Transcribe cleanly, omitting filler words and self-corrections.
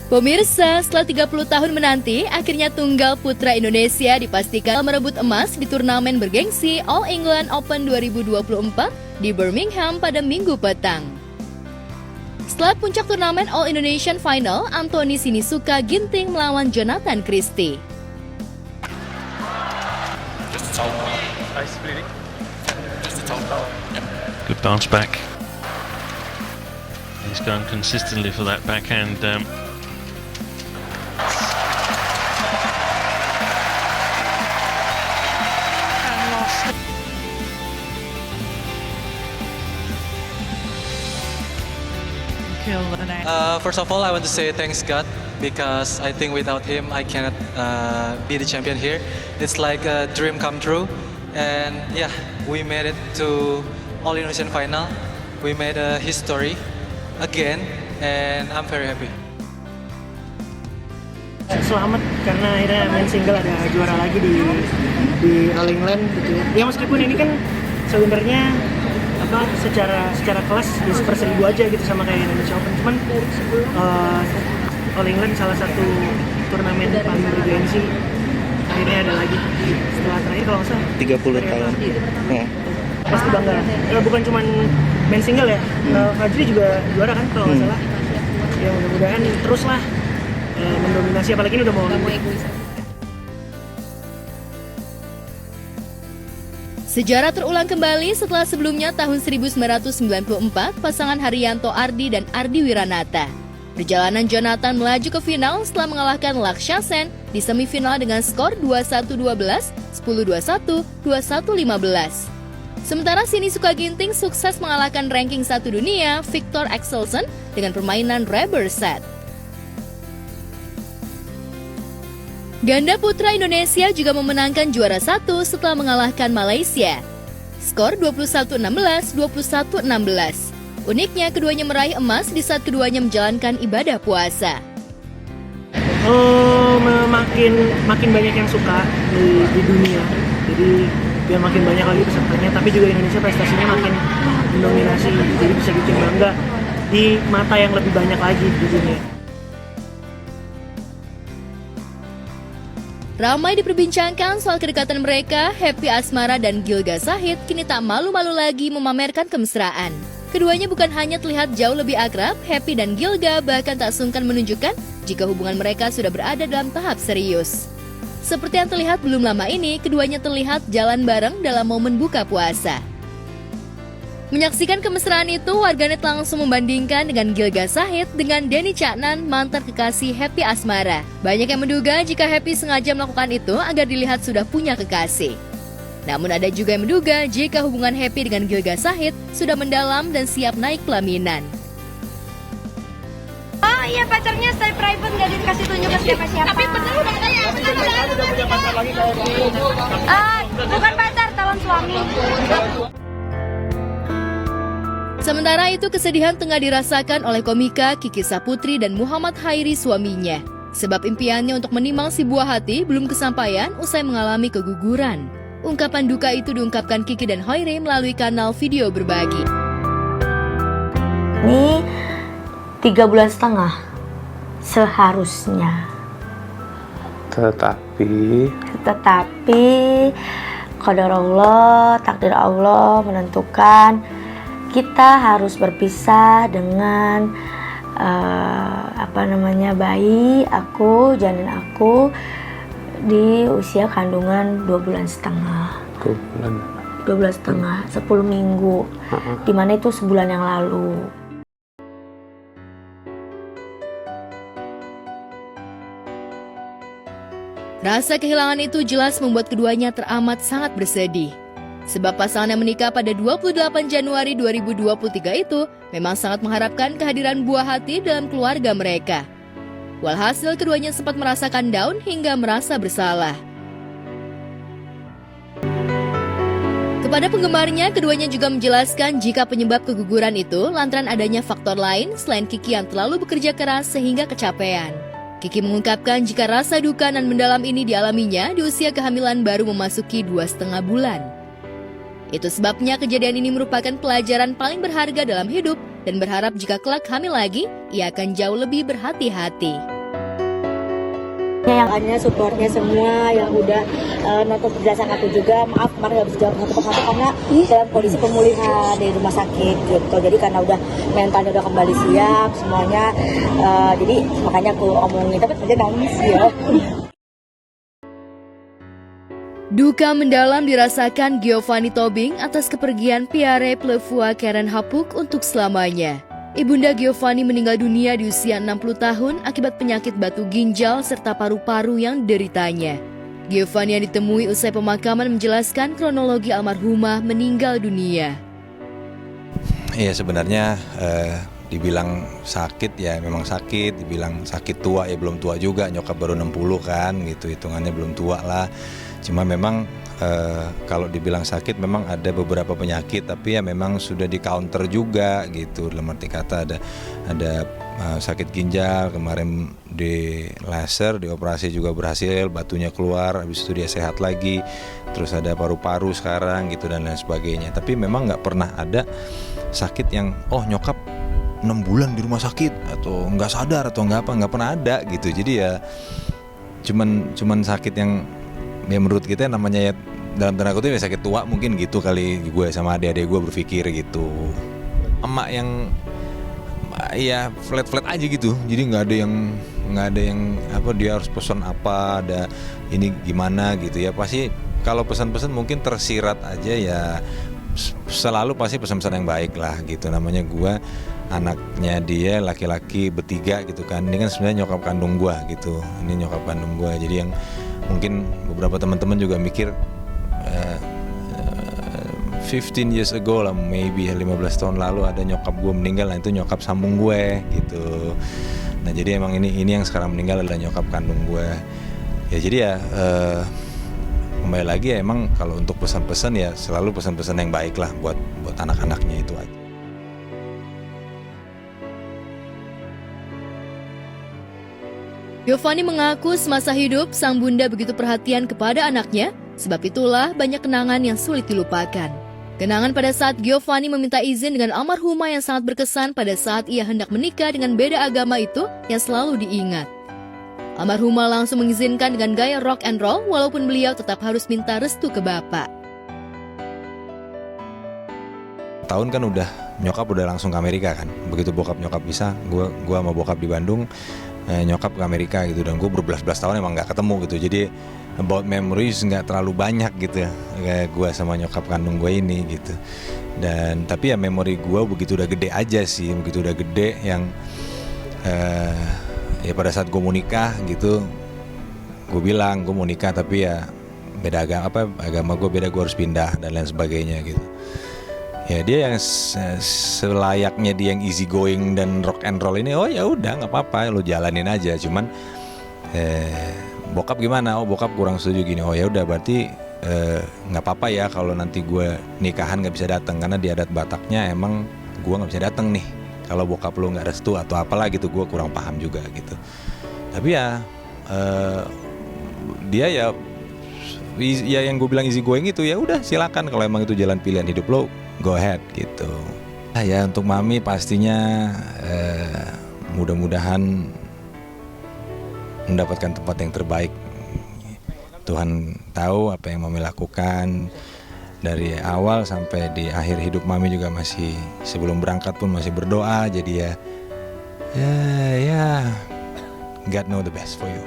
Pemirsa, setelah 30 tahun menanti, akhirnya tunggal putra Indonesia dipastikan merebut emas di turnamen bergengsi All England Open 2024 di Birmingham pada Minggu petang. Setelah puncak turnamen All Indonesian Final, Anthony Sinisuka Ginting melawan Jonathan Christie. Good bounce back. He's going consistently for that backhand. First of all, I want to say thanks God because I think without Him I cannot be the champion here. It's like a dream come true, and yeah, we made it to All Indonesian Final. We made a history again, and I'm very happy. Selamat karena akhirnya main single ada juara lagi di All England gitu. Ya meskipun ini kan sebenarnya secara kelas di seper-1000 aja gitu sama kayak Indonesia Open, cuman All England salah satu turnamen paling bergengsi, akhirnya ada lagi setelah terakhir kalau nggak salah 30 tahun. Pasti bangga. Bukan cuman main single ya, Fajri juga juara kan kalau nggak salah. Ya mudah-mudahan teruslah mendominasi, apalagi ini udah mau Olimpik. Sejarah terulang kembali setelah sebelumnya tahun 1994 pasangan Haryanto Ardi dan Ardi Wiranata. Perjalanan Jonathan melaju ke final setelah mengalahkan Lakshya Sen di semifinal dengan skor 21-12, 10-21, 21-15. Sementara Sinisuka Ginting sukses mengalahkan ranking 1 dunia Viktor Axelsen dengan permainan rubber set. Ganda putra Indonesia juga memenangkan juara 1 setelah mengalahkan Malaysia. Skor 21-16, 21-16. Uniknya keduanya meraih emas di saat keduanya menjalankan ibadah puasa. Makin banyak yang suka di dunia. Jadi biar makin banyak lagi pesertanya, tapi juga Indonesia prestasinya makin mendominasi. Jadi bisa bikin bangga di mata yang lebih banyak lagi di dunia. Ramai diperbincangkan soal kedekatan mereka, Happy Asmara dan Gilga Zahid kini tak malu-malu lagi memamerkan kemesraan. Keduanya bukan hanya terlihat jauh lebih akrab, Happy dan Gilga bahkan tak sungkan menunjukkan jika hubungan mereka sudah berada dalam tahap serius. Seperti yang terlihat belum lama ini, keduanya terlihat jalan bareng dalam momen buka puasa. Menyaksikan kemesraan itu, warganet langsung membandingkan dengan Gilga Zahid dengan Denny Caknan, mantan kekasih Happy Asmara. Banyak yang menduga jika Happy sengaja melakukan itu agar dilihat sudah punya kekasih. Namun ada juga yang menduga jika hubungan Happy dengan Gilga Zahid sudah mendalam dan siap naik pelaminan. Oh iya, pacarnya stay private, nggak dikasih tunjuk ke siapa-siapa. Tapi betul udah punya pacar lagi kalau bukan pacar, calon suami. Sementara itu kesedihan tengah dirasakan oleh komika Kiki Saputri dan Muhammad Hairi suaminya. Sebab impiannya untuk menimang si buah hati belum kesampaian usai mengalami keguguran. Ungkapan duka itu diungkapkan Kiki dan Hairi melalui kanal video berbagi. Ini 3,5 bulan seharusnya. Tetapi qadar Allah, takdir Allah menentukan kita harus berpisah dengan bayi aku, janin aku di usia kandungan 2,5 bulan. 2,5 10 minggu. Dimana itu sebulan yang lalu. Rasa kehilangan itu jelas membuat keduanya teramat sangat bersedih. Sebab pasangan yang menikah pada 28 Januari 2023 itu memang sangat mengharapkan kehadiran buah hati dalam keluarga mereka. Walhasil keduanya sempat merasakan down hingga merasa bersalah. Kepada penggemarnya, keduanya juga menjelaskan jika penyebab keguguran itu lantaran adanya faktor lain selain Kiki yang terlalu bekerja keras sehingga kecapean. Kiki mengungkapkan jika rasa duka dan mendalam ini dialaminya di usia kehamilan baru memasuki 2,5 bulan. Itu sebabnya kejadian ini merupakan pelajaran paling berharga dalam hidup dan berharap jika kelak hamil lagi, ia akan jauh lebih berhati-hati. Yang adanya supportnya semua yang udah nonton penjelasan aku juga. Maaf kemarin nggak bisa jawab satu persatu karena dalam kondisi pemulihan di rumah sakit gitu. Jadi karena udah mentalnya udah kembali siap semuanya. Jadi makanya aku omongin, tapi aja nangis ya. Duka mendalam dirasakan Giovanni Tobing atas kepergian Pierre Plevoix Karen Hapuk untuk selamanya. Ibunda Giovanni meninggal dunia di usia 60 tahun akibat penyakit batu ginjal serta paru-paru yang deritanya. Giovanni yang ditemui usai pemakaman menjelaskan kronologi almarhumah meninggal dunia. Iya sebenarnya dibilang sakit ya memang sakit, dibilang sakit tua ya belum tua juga, nyokap baru 60 kan gitu, hitungannya belum tua lah. Cuma memang kalau dibilang sakit memang ada beberapa penyakit tapi ya memang sudah di counter juga gitu, dalam arti kata ada sakit ginjal kemarin di laser, dioperasi juga berhasil, batunya keluar, habis itu dia sehat lagi, terus ada paru-paru sekarang gitu dan lain sebagainya. Tapi memang nggak pernah ada sakit yang nyokap 6 bulan di rumah sakit atau nggak sadar atau nggak pernah ada gitu. Jadi ya cuman sakit yang ya menurut kita namanya ya dalam tanda kutip ya sakit tua mungkin gitu kali, gue sama adik-adik gue berpikir gitu. Emak yang ya flat aja gitu, jadi nggak ada yang apa dia harus pesan apa, ada ini gimana gitu ya. Pasti kalau pesan-pesan mungkin tersirat aja ya, selalu pasti pesan-pesan yang baik lah gitu. Namanya gue anaknya dia laki-laki bertiga gitu kan, ini kan sebenarnya nyokap kandung gue gitu, ini nyokap kandung gue. Jadi yang mungkin beberapa teman-teman juga mikir 15 years ago lah, maybe 15 tahun lalu ada nyokap gue meninggal, nah itu nyokap sambung gue gitu. Nah jadi emang ini yang sekarang meninggal adalah nyokap kandung gue. Ya jadi ya kembali lagi ya emang kalau untuk pesan-pesan ya selalu pesan-pesan yang baik lah buat anak-anaknya itu aja. Giovanni mengaku semasa hidup sang bunda begitu perhatian kepada anaknya, sebab itulah banyak kenangan yang sulit dilupakan. Kenangan pada saat Giovanni meminta izin dengan almarhumah yang sangat berkesan pada saat ia hendak menikah dengan beda agama itu yang selalu diingat. Almarhumah langsung mengizinkan dengan gaya rock and roll walaupun beliau tetap harus minta restu ke bapak. Tahun kan nyokap udah langsung ke Amerika kan. Begitu bokap nyokap bisa, gue sama bokap di Bandung, nyokap ke Amerika gitu, dan gue berbelas-belas tahun emang nggak ketemu gitu. Jadi about memories nggak terlalu banyak gitu kayak gue sama nyokap kandung gue ini gitu. Dan tapi ya memori gue begitu udah gede aja sih, begitu udah gede yang ya pada saat gue mau nikah gitu, gue bilang gue mau nikah tapi ya beda agama gue beda, gue harus pindah dan lain sebagainya gitu. Ya dia yang selayaknya dia yang easy going dan rock and roll ini, ya udah nggak apa-apa, lo jalanin aja. Cuman bokap gimana? Bokap kurang setuju gini. Ya udah berarti nggak apa-apa ya kalau nanti gue nikahan nggak bisa datang, karena di adat Bataknya emang gue nggak bisa datang nih kalau bokap lo nggak restu atau apalah gitu. Gue kurang paham juga gitu. Tapi ya dia ya yang gue bilang easy going itu, ya udah silakan kalau emang itu jalan pilihan hidup lo, go ahead gitu. Ya untuk mami pastinya mudah-mudahan mendapatkan tempat yang terbaik. Tuhan tahu apa yang mami lakukan dari awal sampai di akhir hidup mami juga masih, sebelum berangkat pun masih berdoa. Jadi ya God know the best for you.